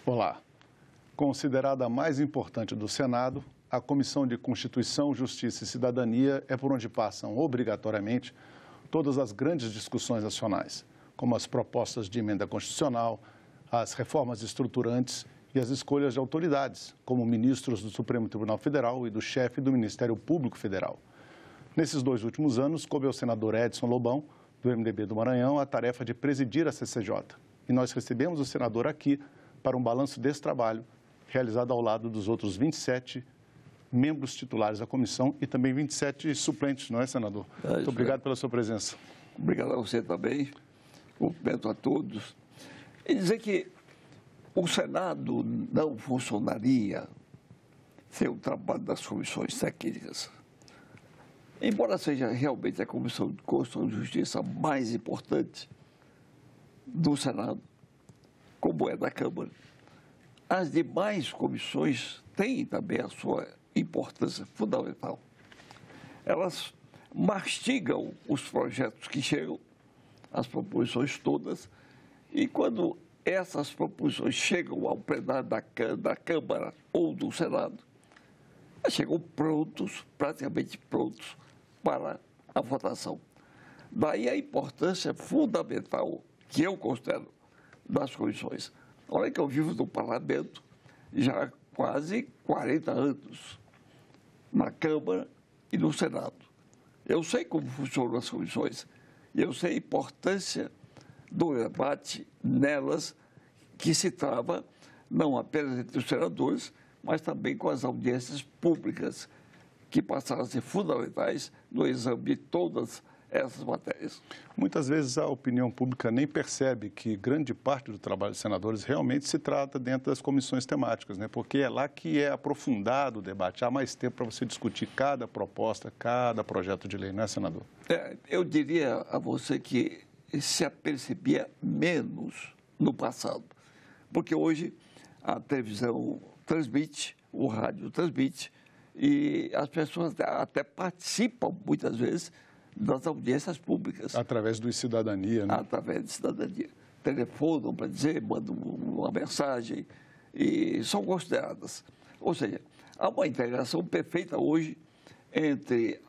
Olá. Considerada a mais importante do Senado, a Comissão de Constituição, Justiça e Cidadania é por onde passam obrigatoriamente todas as grandes discussões nacionais, como as propostas de emenda constitucional, as reformas estruturantes e as escolhas de autoridades, como ministros do Supremo Tribunal Federal e do chefe do Ministério Público Federal. Nesses 2 últimos anos, coube ao senador Edson Lobão, do MDB do Maranhão, a tarefa de presidir a CCJ. E nós recebemos o senador aqui para um balanço desse trabalho, realizado ao lado dos outros 27 membros titulares da comissão e também 27 suplentes, não é, senador? Muito obrigado pela sua presença. Obrigado a você também. Cumprimento a todos. E dizer que o Senado não funcionaria sem o trabalho das comissões técnicas. Embora seja realmente a Comissão de Constituição e Justiça mais importante do Senado, como é da Câmara, as demais comissões têm também a sua importância fundamental. Elas mastigam os projetos que chegam, as proposições todas, e quando essas proposições chegam ao plenário da Câmara ou do Senado, elas chegam prontos, praticamente prontos, para a votação. Daí a importância fundamental que eu considero das comissões. Olha que eu vivo no parlamento já há quase 40 anos, na Câmara e no Senado. Eu sei como funcionam as comissões e eu sei a importância do debate nelas, que se trava não apenas entre os senadores, mas também com as audiências públicas, que passaram a ser fundamentais no exame de todas essas matérias. Muitas vezes a opinião pública nem percebe que grande parte do trabalho dos senadores realmente se trata dentro das comissões temáticas, né? Porque é lá que é aprofundado o debate, há mais tempo para você discutir cada proposta, cada projeto de lei, não é, senador? Eu diria a você que se apercebia menos no passado, porque hoje a televisão transmite, o rádio transmite, e as pessoas até participam, muitas vezes, das audiências públicas. Através do Cidadania, né? Através de Cidadania. Telefonam para dizer, mandam uma mensagem e são consideradas. Ou seja, há uma integração perfeita hoje entre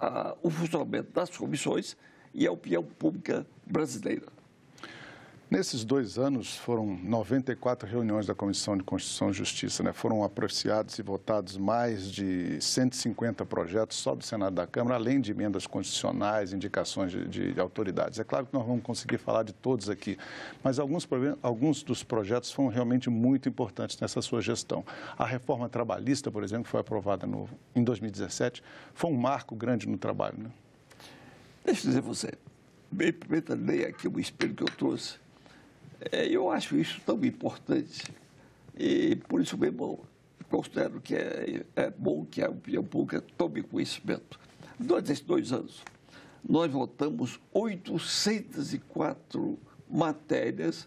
o funcionamento das comissões e a opinião pública brasileira. Nesses 2 anos, foram 94 reuniões da Comissão de Constituição e Justiça, né? Foram apreciados e votados mais de 150 projetos só do Senado e da Câmara, além de emendas constitucionais, indicações de autoridades. É claro que nós vamos conseguir falar de todos aqui, mas alguns dos projetos foram realmente muito importantes nessa sua gestão. A reforma trabalhista, por exemplo, que foi aprovada em 2017, foi um marco grande no trabalho, né? Deixa eu dizer a você, bem primeiro ler aqui o espelho que eu trouxe. Eu acho isso tão importante e, por isso mesmo, considero que é bom que a opinião pública tome conhecimento. Durante esses 2 anos, nós votamos 804 matérias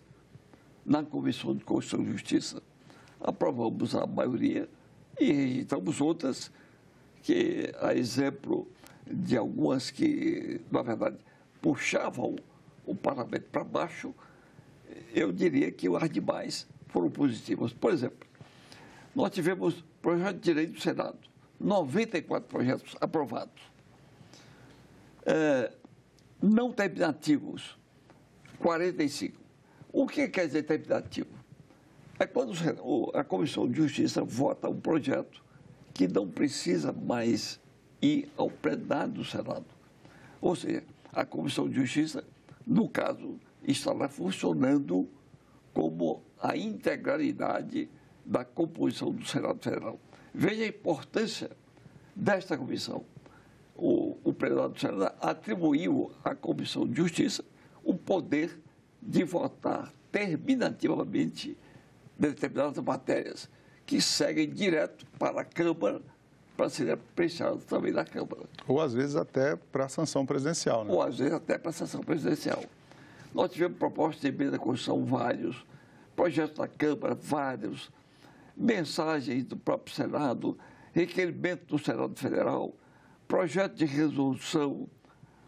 na Comissão de Constituição e Justiça. Aprovamos a maioria e rejeitamos outras, que, a exemplo de algumas que, na verdade, puxavam o parlamento para baixo, eu diria que as demais foram positivas. Por exemplo, nós tivemos projeto de lei do Senado, 94 projetos aprovados. Não terminativos, 45. O que quer dizer terminativo? É quando a Comissão de Justiça vota um projeto que não precisa mais ir ao plenário do Senado. Ou seja, a Comissão de Justiça, no caso, estará funcionando como a integralidade da composição do Senado Federal. Veja a importância desta comissão. O plenário do Senado atribuiu à Comissão de Justiça o poder de votar terminativamente determinadas matérias que seguem direto para a Câmara, para serem apreciadas também na Câmara. Ou, às vezes, até para a sanção presidencial, né? Ou, às vezes, até para a sanção presidencial. Nós tivemos propostas de emenda da Constituição, vários, projetos da Câmara, vários, mensagens do próprio Senado, requerimento do Senado Federal, projeto de resolução,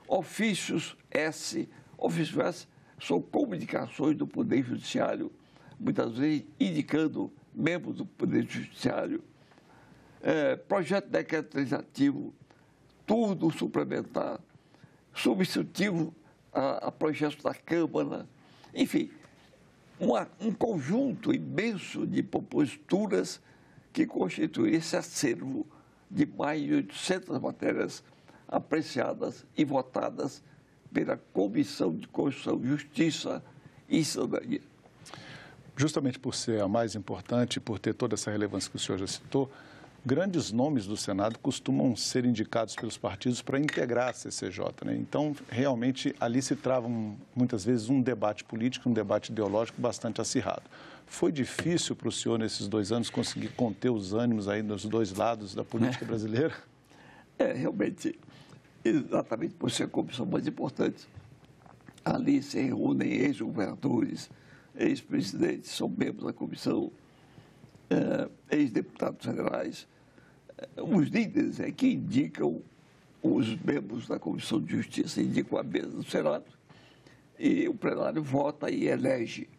ofícios S. Ofícios S são comunicações do Poder Judiciário, muitas vezes indicando membros do Poder Judiciário, projeto de decreto legislativo, tudo suplementar, substitutivo a projetos da Câmara, enfim, um conjunto imenso de proposituras que constitui esse acervo de mais de 800 matérias apreciadas e votadas pela Comissão de Constituição, Justiça e Cidadania. Justamente por ser a mais importante, por ter toda essa relevância que o senhor já citou, grandes nomes do Senado costumam ser indicados pelos partidos para integrar a CCJ, né? Então, realmente, ali se trava muitas vezes um debate político, um debate ideológico bastante acirrado. Foi difícil para o senhor, nesses 2 anos, conseguir conter os ânimos aí dos dois lados da política brasileira? Realmente, exatamente por ser a comissão mais importante. Ali se reúnem ex-governadores, ex-presidentes, são membros da comissão, ex-deputados federais. Os líderes é que indicam os membros da Comissão de Justiça, indicam a mesa do Senado, e o plenário vota e elege.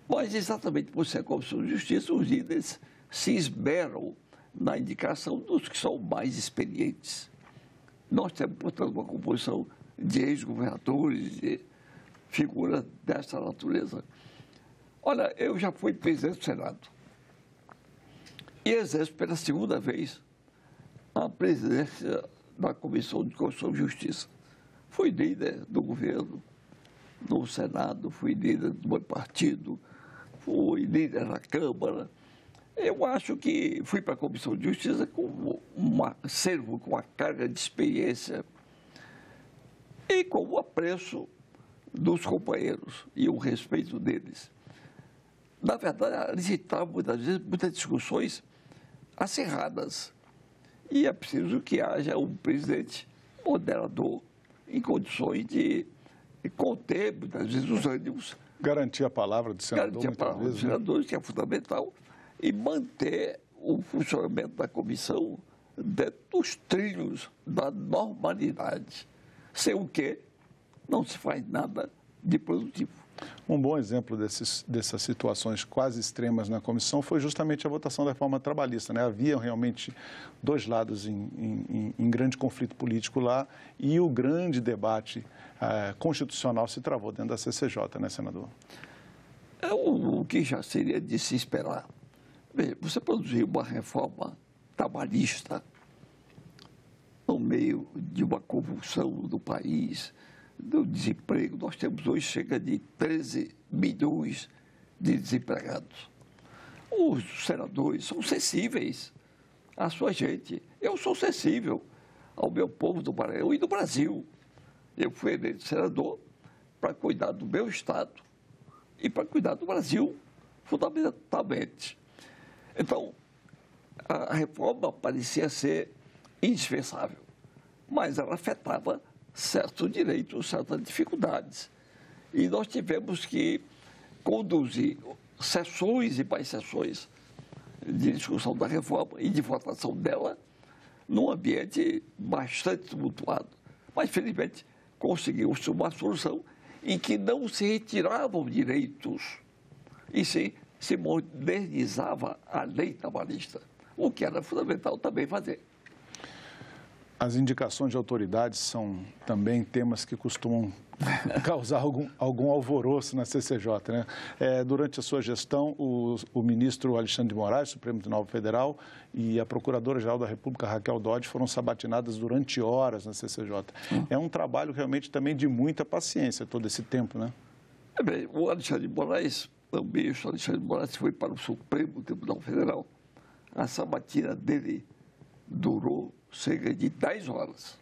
Mas, exatamente por ser a Comissão de Justiça, os líderes se esmeram na indicação dos que são mais experientes. Nós temos, portanto, uma composição de ex-governadores, de figuras dessa natureza. Olha, eu já fui presidente do Senado e exerço pela segunda vez a presidência da Comissão de Constituição e Justiça. Fui líder do governo no Senado, fui líder do meu partido, fui líder na Câmara. Eu acho que fui para a Comissão de Justiça com um acervo, com uma carga de experiência e com o apreço dos companheiros e o respeito deles. Na verdade, licitavam muitas vezes muitas discussões acirradas. E é preciso que haja um presidente moderador em condições de conter, muitas vezes, os ânimos. Garantir a palavra do senador, garantir a palavra dos senadores, que é fundamental, e manter o funcionamento da comissão dentro dos trilhos da normalidade. Sem o que não se faz nada de produtivo. Um bom exemplo dessas situações quase extremas na comissão foi justamente a votação da reforma trabalhista, né? Havia realmente dois lados em grande conflito político lá e o grande debate constitucional se travou dentro da CCJ, né, senador? É o que já seria de se esperar. Veja, você produzir uma reforma trabalhista no meio de uma convulsão do país, do desemprego. Nós temos hoje cerca de 13 milhões de desempregados. Os senadores são sensíveis à sua gente. Eu sou sensível ao meu povo do Maranhão e do Brasil. Eu fui eleito senador para cuidar do meu Estado e para cuidar do Brasil, fundamentalmente. Então, a reforma parecia ser indispensável, mas ela afetava certos direitos, certas dificuldades. E nós tivemos que conduzir sessões e mais sessões de discussão da reforma e de votação dela num ambiente bastante tumultuado. Mas, felizmente, conseguiu-se uma solução em que não se retiravam direitos e sim se modernizava a lei trabalhista, o que era fundamental também fazer. As indicações de autoridades são também temas que costumam causar algum alvoroço na CCJ, né? Durante a sua gestão, o ministro Alexandre de Moraes, Supremo Tribunal Federal, e a Procuradora-Geral da República, Raquel Dodge, foram sabatinadas durante horas na CCJ. É um trabalho realmente também de muita paciência todo esse tempo, né? Bem, o Alexandre de Moraes, o ministro Alexandre de Moraes, foi para o Supremo Tribunal Federal. A sabatina dele durou cerca de 10 horas.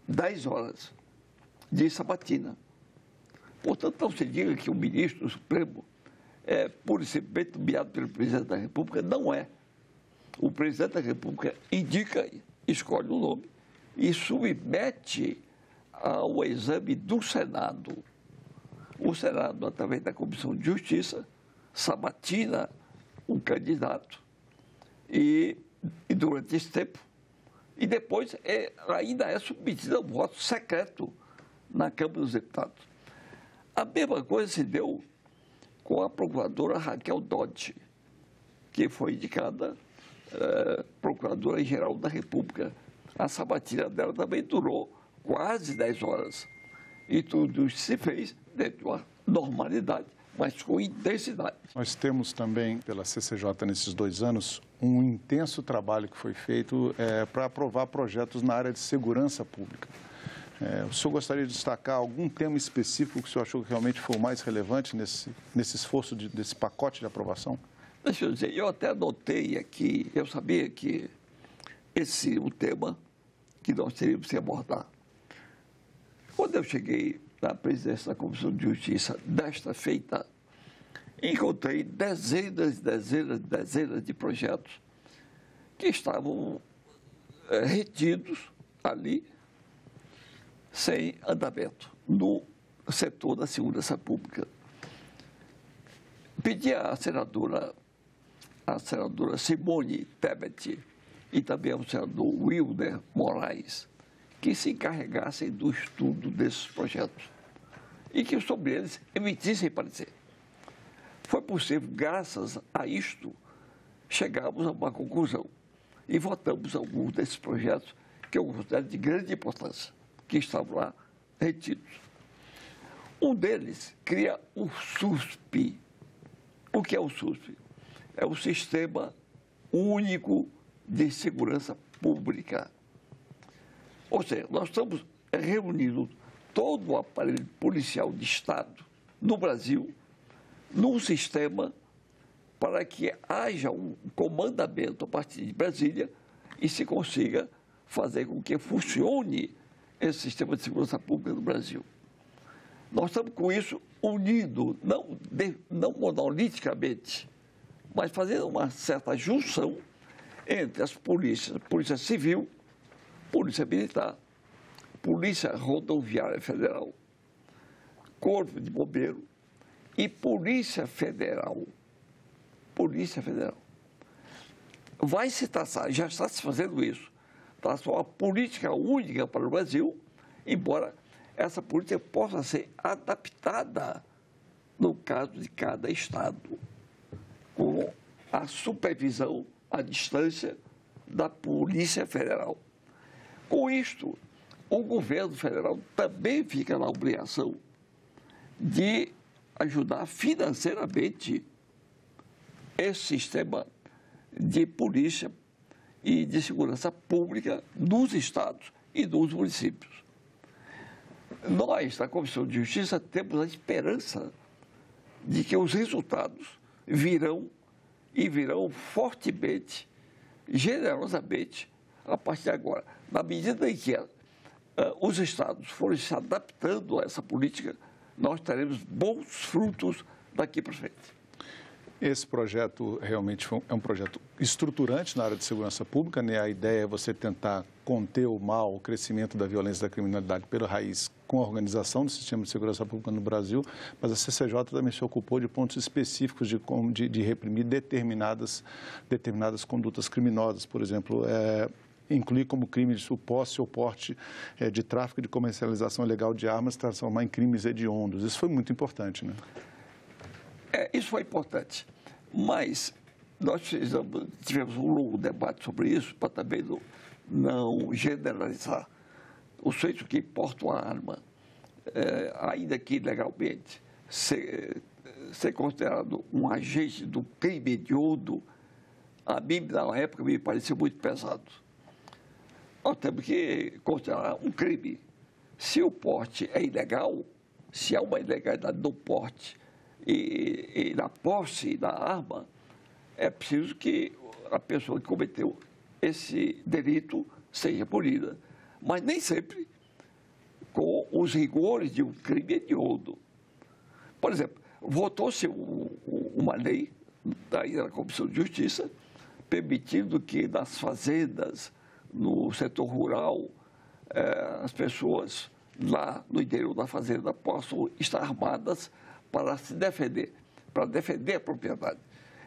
10 horas de sabatina. Portanto, não se diga que o ministro do Supremo é pura e simplesmente nomeado pelo presidente da República. Não é. O presidente da República indica, escolhe o nome e submete ao exame do Senado. O Senado, através da Comissão de Justiça, sabatina um candidato e durante esse tempo, e depois ainda é submetido ao voto secreto na Câmara dos Deputados. A mesma coisa se deu com a procuradora Raquel Dodge. que foi indicada Procuradora-Geral da República. A sabatina dela também durou quase 10 horas. E tudo isso se fez dentro de uma normalidade, mas com intensidade. Nós temos também, pela CCJ, nesses 2 anos, um intenso trabalho que foi feito para aprovar projetos na área de segurança pública. O senhor gostaria de destacar algum tema específico que o senhor achou que realmente foi o mais relevante nesse esforço, desse pacote de aprovação? Deixa eu dizer, eu até anotei aqui, eu sabia que esse é o tema que nós teríamos que abordar. Quando eu cheguei na presidência da Comissão de Justiça desta feita, encontrei dezenas de projetos que estavam retidos ali, sem andamento, no setor da segurança pública. Pedi à senadora Simone Tebet e também ao senador Wilder Moraes que se encarregassem do estudo desses projetos e que sobre eles emitissem parecer. Foi possível, graças a isto, chegarmos a uma conclusão e votamos alguns desses projetos que eu considero de grande importância, que estavam lá retidos. Um deles cria o SUSP. O que é o SUSP? É o Sistema Único de Segurança Pública. Ou seja, nós estamos reunindo todo o aparelho policial de Estado no Brasil num sistema para que haja um comandamento a partir de Brasília e se consiga fazer com que funcione esse sistema de segurança pública no Brasil. Nós estamos com isso unido, não monoliticamente, mas fazendo uma certa junção entre as polícias, Polícia Civil, Polícia Militar, Polícia Rodoviária Federal, Corpo de Bombeiro e Polícia Federal. Polícia Federal. Vai se traçar, já está se fazendo isso, traçar uma política única para o Brasil, embora essa política possa ser adaptada no caso de cada estado, com a supervisão à distância da Polícia Federal. Com isto, o governo federal também fica na obrigação de ajudar financeiramente esse sistema de polícia e de segurança pública nos estados e nos municípios. Nós, da Comissão de Justiça, temos a esperança de que os resultados virão e virão fortemente, generosamente, a partir de agora. Na medida em que os estados forem se adaptando a essa política, nós teremos bons frutos daqui para frente. Esse projeto realmente é um projeto estruturante na área de segurança pública, né? A ideia é você tentar conter o mal, o crescimento da violência e da criminalidade pela raiz com a organização do sistema de segurança pública no Brasil, mas a CCJ também se ocupou de pontos específicos de reprimir determinadas condutas criminosas, por exemplo, incluir como crime de posse ou porte de tráfico e de comercialização ilegal de armas, transformar em crimes hediondos. Isso foi muito importante, né? Isso foi importante, mas nós tivemos um longo debate sobre isso para também não generalizar. O sujeito que porta uma arma, ainda que ilegalmente, ser considerado um agente do crime hediondo, a mim, na época, me parecia muito pesado. Nós temos que considerar um crime. Se o porte é ilegal, se há uma ilegalidade no porte e na posse da arma, é preciso que a pessoa que cometeu esse delito seja punida. Mas nem sempre com os rigores de um crime hediondo. Por exemplo, votou-se uma lei daí da Comissão de Justiça permitindo que nas fazendas, no setor rural, as pessoas lá no interior da fazenda possam estar armadas para se defender, para defender a propriedade.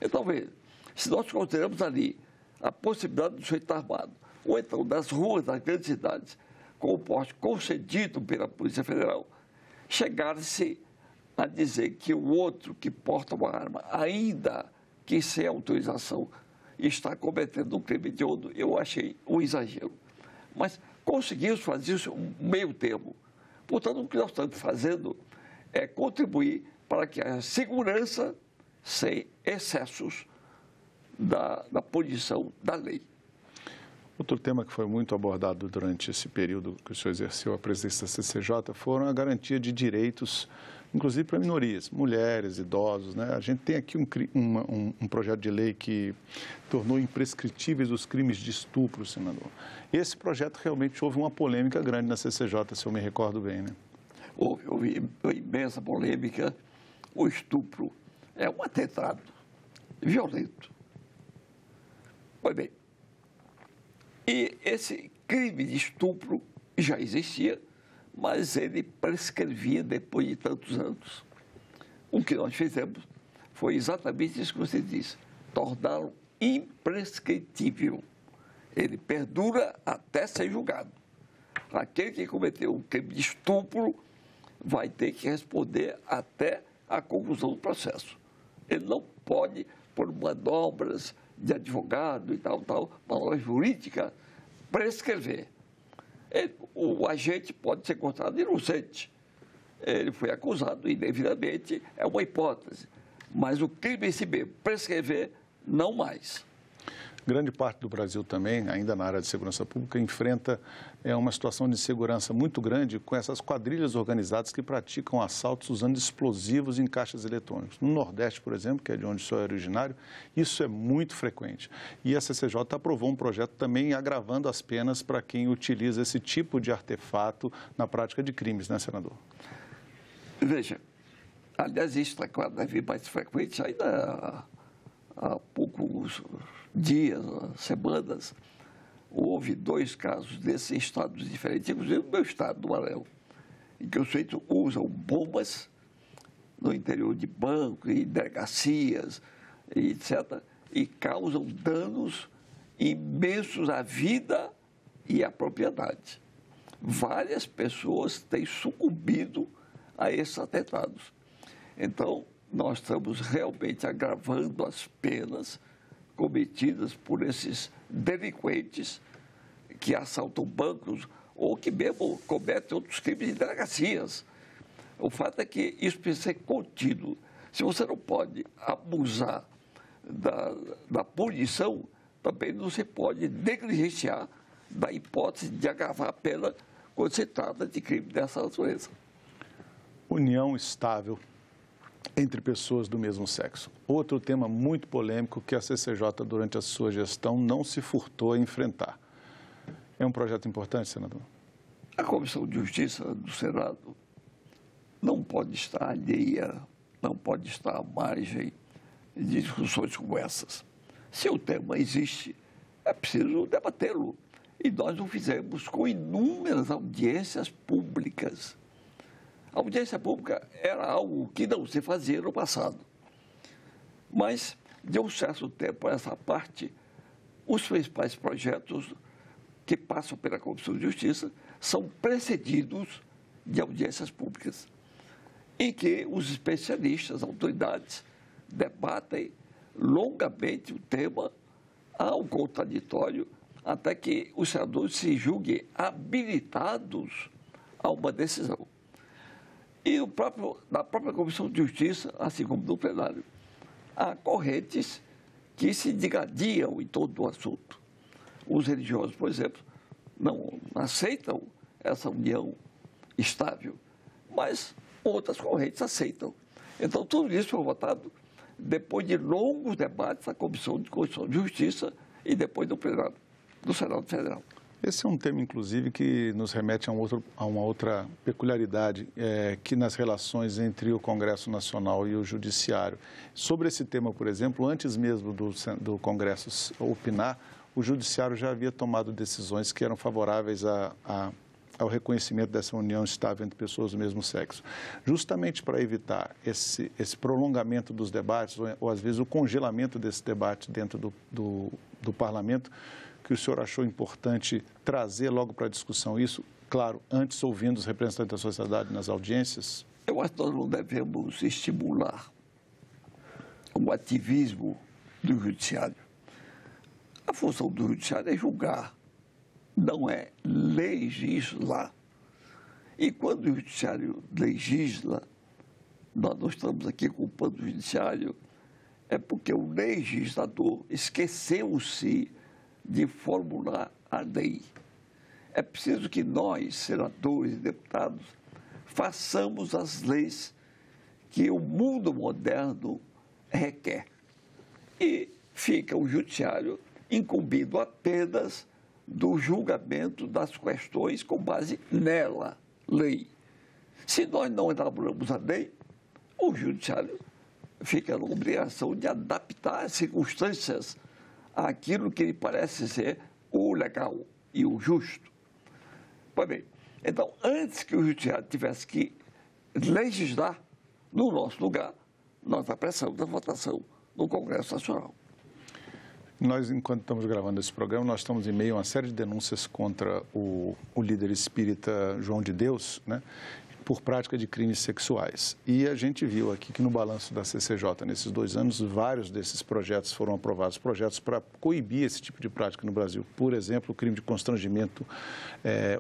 Então, veja, se nós consideramos ali a possibilidade do sujeito estar armado, ou então das ruas das grandes cidades, com o porte concedido pela Polícia Federal, chegar-se a dizer que o outro que porta uma arma, ainda que, sem autorização, está cometendo um crime hediondo, eu achei um exagero. Mas conseguimos fazer isso um meio termo. Portanto, o que nós estamos fazendo é contribuir para que a segurança sem excessos da punição da lei. Outro tema que foi muito abordado durante esse período que o senhor exerceu a presidência da CCJ foram a garantia de direitos, inclusive para minorias, mulheres, idosos, né? A gente tem aqui um projeto de lei que tornou imprescritíveis os crimes de estupro, senador. Esse projeto realmente houve uma polêmica grande na CCJ, se eu me recordo bem, né? Houve uma imensa polêmica. O estupro é um atentado violento. Pois bem, e esse crime de estupro já existia, mas ele prescrevia depois de tantos anos. O que nós fizemos foi exatamente isso que você disse, torná-lo imprescritível. Ele perdura até ser julgado. Aquele que cometeu um crime de estupro vai ter que responder até a conclusão do processo. Ele não pode, por manobras de advogado e manobra jurídica, prescrever. O agente pode ser encontrado inocente. Ele foi acusado indevidamente, é uma hipótese. Mas o crime em si mesmo, prescrever, não mais. Grande parte do Brasil também, ainda na área de segurança pública, enfrenta uma situação de insegurança muito grande com essas quadrilhas organizadas que praticam assaltos usando explosivos em caixas eletrônicos. No Nordeste, por exemplo, que é de onde o senhor é originário, isso é muito frequente. E a CCJ aprovou um projeto também agravando as penas para quem utiliza esse tipo de artefato na prática de crimes, né, senador? Veja, aliás, isso está cada vez mais frequente, ainda há poucos dias, semanas, houve 2 casos desses em estados diferentes, inclusive no meu estado, do Maranhão, em que os sujeitos usam bombas no interior de bancos e delegacias, etc., e causam danos imensos à vida e à propriedade. Várias pessoas têm sucumbido a esses atentados. Então, nós estamos realmente agravando as penas cometidas por esses delinquentes que assaltam bancos ou que mesmo cometem outros crimes em delegacias. O fato é que isso precisa ser contido. Se você não pode abusar da punição, também não se pode negligenciar da hipótese de agravar a pena quando se trata de crime dessa natureza. União estável entre pessoas do mesmo sexo. Outro tema muito polêmico que a CCJ, durante a sua gestão, não se furtou a enfrentar. É um projeto importante, senador? A Comissão de Justiça do Senado não pode estar alheia, não pode estar à margem de discussões como essas. Se o tema existe, é preciso debatê-lo. E nós o fizemos com inúmeras audiências públicas. A audiência pública era algo que não se fazia no passado. Mas, de um certo tempo a essa parte, os principais projetos que passam pela Comissão de Justiça são precedidos de audiências públicas, em que os especialistas, autoridades, debatem longamente o tema ao contraditório, até que os senadores se julguem habilitados a uma decisão. E na própria Comissão de Justiça, assim como no plenário, há correntes que se digladiam em torno do assunto. Os religiosos, por exemplo, não aceitam essa união estável, mas outras correntes aceitam. Então, tudo isso foi votado depois de longos debates na Comissão de Constituição e Justiça e depois do plenário do Senado Federal. Esse é um tema, inclusive, que nos remete a uma outra peculiaridade, que nas relações entre o Congresso Nacional e o Judiciário. Sobre esse tema, por exemplo, antes mesmo do Congresso opinar, o Judiciário já havia tomado decisões que eram favoráveis ao reconhecimento dessa união estável entre pessoas do mesmo sexo. Justamente para evitar esse prolongamento dos debates, ou às vezes o congelamento desse debate dentro do Parlamento, que o senhor achou importante trazer logo para a discussão isso, claro, antes ouvindo os representantes da sociedade nas audiências? Eu acho que nós não devemos estimular o ativismo do judiciário. A função do judiciário é julgar, não é legislar. E quando o judiciário legisla, nós não estamos aqui culpando o judiciário, é porque o legislador esqueceu-se de formular a lei. É preciso que nós, senadores e deputados, façamos as leis que o mundo moderno requer. E fica o judiciário incumbido apenas do julgamento das questões com base nela, lei. Se nós não elaboramos a lei, o judiciário fica na obrigação de adaptar as circunstâncias àquilo que lhe parece ser o legal e o justo. Pois bem, então, antes que o judiciário tivesse que legislar, no nosso lugar, nós apressamos a votação no Congresso Nacional. Nós, enquanto estamos gravando esse programa, nós estamos em meio a uma série de denúncias contra o líder espírita João de Deus, né, por prática de crimes sexuais. E a gente viu aqui que no balanço da CCJ, nesses 2 anos, vários desses projetos foram aprovados, projetos para coibir esse tipo de prática no Brasil. Por exemplo, o crime de constrangimento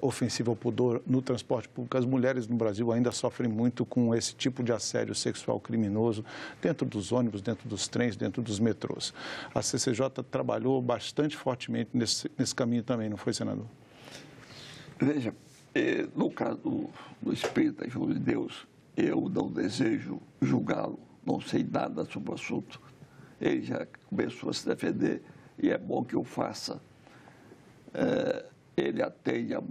ofensivo ao pudor no transporte público. As mulheres no Brasil ainda sofrem muito com esse tipo de assédio sexual criminoso dentro dos ônibus, dentro dos trens, dentro dos metrôs. A CCJ trabalhou bastante fortemente nesse caminho também, não foi, senador? Veja, no caso do espírita João de Deus, eu não desejo julgá-lo, não sei nada sobre o assunto. Ele já começou a se defender e é bom que eu faça. Ele atende a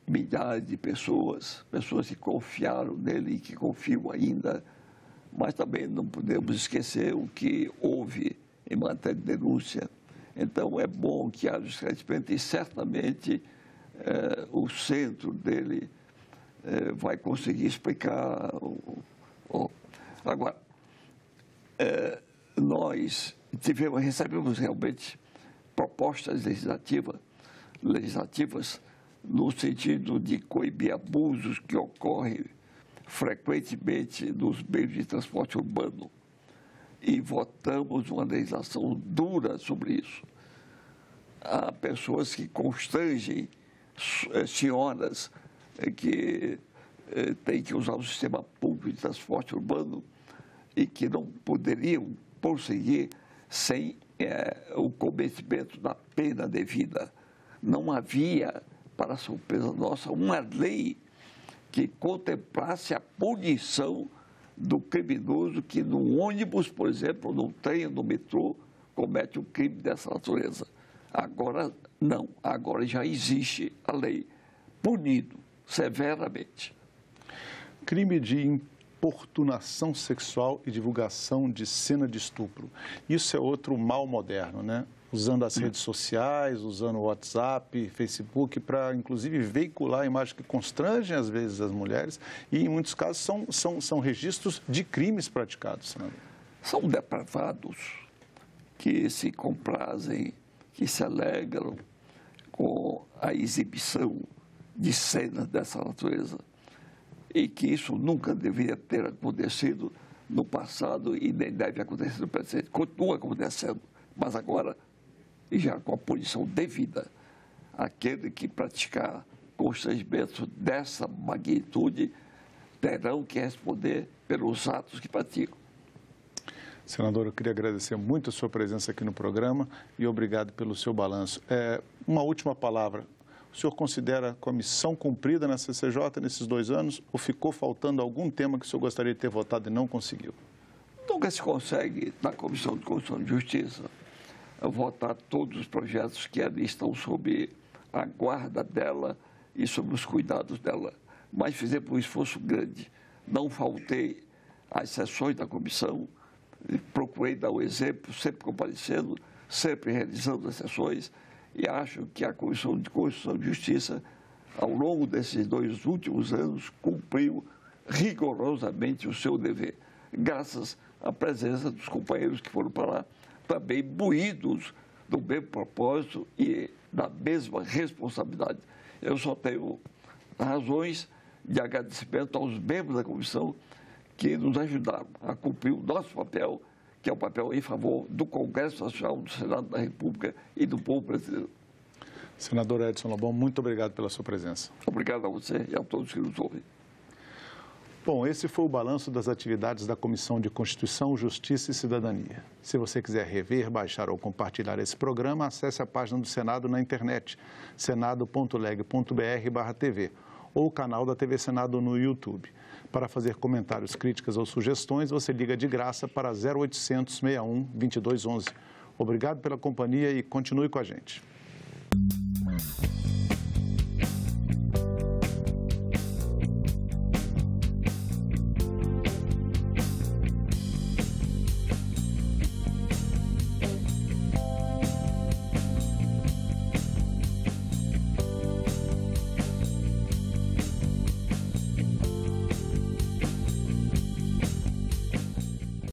milhares de pessoas que confiaram nele e que confiam ainda, mas também não podemos esquecer o que houve em matéria de denúncia. Então, é bom que haja esclarecimento e certamente o centro dele vai conseguir explicar. Agora, nós recebemos realmente propostas legislativas no sentido de coibir abusos que ocorrem frequentemente nos meios de transporte urbano. E votamos uma legislação dura sobre isso. Há pessoas que constrangem senhoras que têm que usar o sistema público de transporte urbano e que não poderiam prosseguir sem o cometimento da pena devida. Não havia, para surpresa nossa, uma lei que contemplasse a punição do criminoso que no ônibus, por exemplo, no trem, no metrô, comete um crime dessa natureza. Agora, não. Agora já existe a lei punido severamente. Crime de importunação sexual e divulgação de cena de estupro. Isso é outro mal moderno, né? Usando as redes sociais, usando o WhatsApp, Facebook, para, inclusive, veicular imagens que constrangem, às vezes, as mulheres e, em muitos casos, são registros de crimes praticados, senador. São depravados que se comprazem, que se alegram com a exibição de cenas dessa natureza e que isso nunca deveria ter acontecido no passado e nem deve acontecer no presente. Continua acontecendo, mas agora, e já com a punição devida, aquele que praticar constrangimentos dessa magnitude terão que responder pelos atos que praticam. Senador, eu queria agradecer muito a sua presença aqui no programa e obrigado pelo seu balanço. Uma última palavra. O senhor considera a missão cumprida na CCJ nesses 2 anos ou ficou faltando algum tema que o senhor gostaria de ter votado e não conseguiu? Nunca se consegue, na Comissão de Constituição e Justiça, votar todos os projetos que ali estão sob a guarda dela e sob os cuidados dela. Mas fizemos um esforço grande. Não faltei às sessões da comissão, procurei dar o exemplo, sempre comparecendo, sempre realizando as sessões, e acho que a Comissão de Constituição e Justiça, ao longo desses 2 últimos anos, cumpriu rigorosamente o seu dever, graças à presença dos companheiros que foram para lá, também imbuídos do mesmo propósito e da mesma responsabilidade. Eu só tenho razões de agradecimento aos membros da comissão que nos ajudaram a cumprir o nosso papel, que é um papel em favor do Congresso Nacional, do Senado da República e do povo brasileiro. Senador Edson Lobão, muito obrigado pela sua presença. Obrigado a você e a todos que nos ouvem. Bom, esse foi o balanço das atividades da Comissão de Constituição, Justiça e Cidadania. Se você quiser rever, baixar ou compartilhar esse programa, acesse a página do Senado na internet, senado.leg.br/TV, ou o canal da TV Senado no YouTube. Para fazer comentários, críticas ou sugestões, você liga de graça para 0800 61 2211. Obrigado pela companhia e continue com a gente.